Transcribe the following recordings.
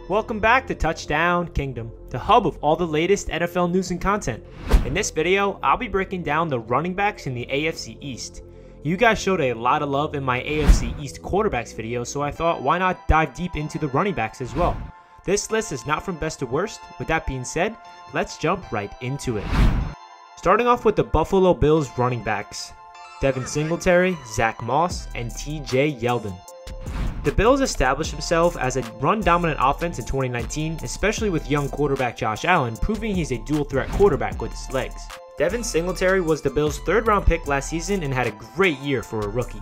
Welcome back to Touchdown Kingdom, the hub of all the latest NFL news and content. In this video, I'll be breaking down the running backs in the AFC East. You guys showed a lot of love in my AFC East quarterbacks video, so I thought why not dive deep into the running backs as well. This list is not from best to worst. With that being said, let's jump right into it. Starting off with the Buffalo Bills running backs, Devin Singletary, Zack and TJ Yeldon. The Bills established themselves as a run-dominant offense in 2019, especially with young quarterback Josh Allen, proving he's a dual-threat quarterback with his legs. Devin Singletary was the Bills' third-round pick last season and had a great year for a rookie.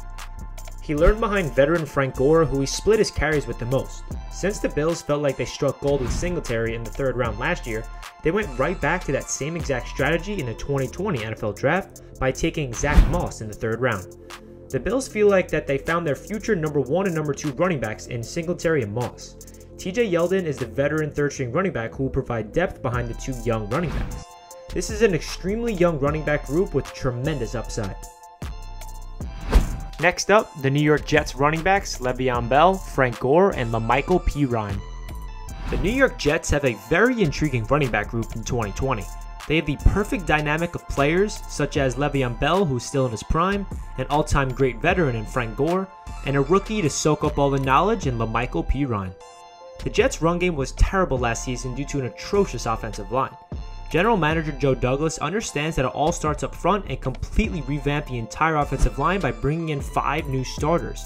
He learned behind veteran Frank Gore, who he split his carries with the most. Since the Bills felt like they struck gold with Singletary in the third round last year, they went right back to that same exact strategy in the 2020 NFL Draft by taking Zack in the third round. The Bills feel like that they found their future number 1 and number 2 running backs in Singletary and Moss. TJ Yeldon is the veteran third-string running back who will provide depth behind the two young running backs. This is an extremely young running back group with tremendous upside. Next up, the New York Jets running backs Le'Veon Bell, Frank Gore, and Perine. The New York Jets have a very intriguing running back group in 2020. They have the perfect dynamic of players such as Le'Veon Bell, who's still in his prime, an all-time great veteran in Frank Gore, and a rookie to soak up all the knowledge in Perine. The Jets' run game was terrible last season due to an atrocious offensive line. General Manager Joe Douglas understands that it all starts up front and completely revamped the entire offensive line by bringing in 5 new starters.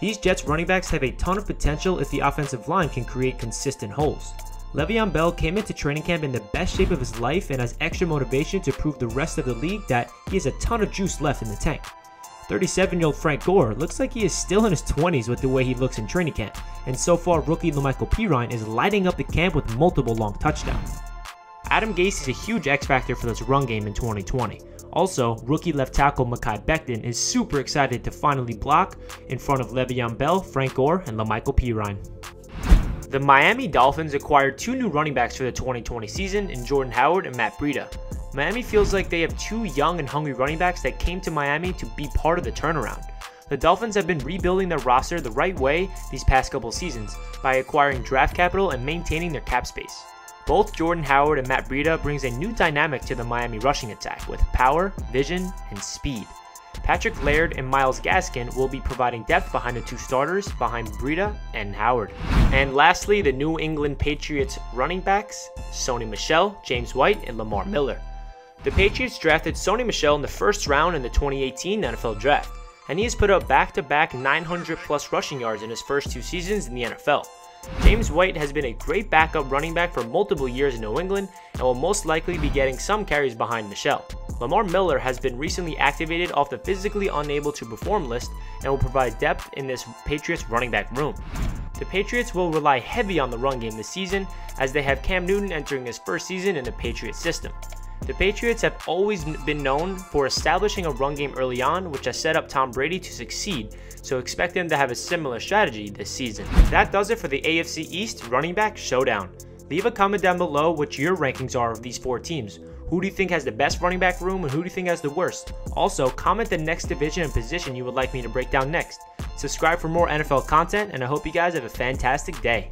These Jets running backs have a ton of potential if the offensive line can create consistent holes. Le'Veon Bell came into training camp in the best shape of his life and has extra motivation to prove the rest of the league that he has a ton of juice left in the tank. 37-year-old Frank Gore looks like he is still in his 20s with the way he looks in training camp, and so far rookie Perine is lighting up the camp with multiple long touchdowns. Adam Gase is a huge X-factor for this run game in 2020. Also, rookie left tackle Mekhi Becton is super excited to finally block in front of Le'Veon Bell, Frank Gore, and Perine. The Miami Dolphins acquired 2 new running backs for the 2020 season in Jordan Howard and Matt Breida. Miami feels like they have 2 young and hungry running backs that came to Miami to be part of the turnaround. The Dolphins have been rebuilding their roster the right way these past couple seasons by acquiring draft capital and maintaining their cap space. Both Jordan Howard and Matt Breida brings a new dynamic to the Miami rushing attack with power, vision, and speed. Patrick Laird and Myles Gaskin will be providing depth behind the 2 starters behind Breida and Howard. And lastly, the New England Patriots running backs, Sony Michel, James White, and Lamar Miller. The Patriots drafted Sony Michel in the first round in the 2018 NFL Draft, and he has put up back-to-back 900+ rushing yards in his first 2 seasons in the NFL. James White has been a great backup running back for multiple years in New England and will most likely be getting some carries behind Michel. Lamar Miller has been recently activated off the physically unable to perform list and will provide depth in this Patriots running back room. The Patriots will rely heavy on the run game this season as they have Cam Newton entering his first season in the Patriots system. The Patriots have always been known for establishing a run game early on, which has set up Tom Brady to succeed, so expect them to have a similar strategy this season. That does it for the AFC East running back showdown. Leave a comment down below what your rankings are of these 4 teams. Who do you think has the best running back room and who do you think has the worst? Also, comment the next division and position you would like me to break down next. Subscribe for more NFL content, and I hope you guys have a fantastic day.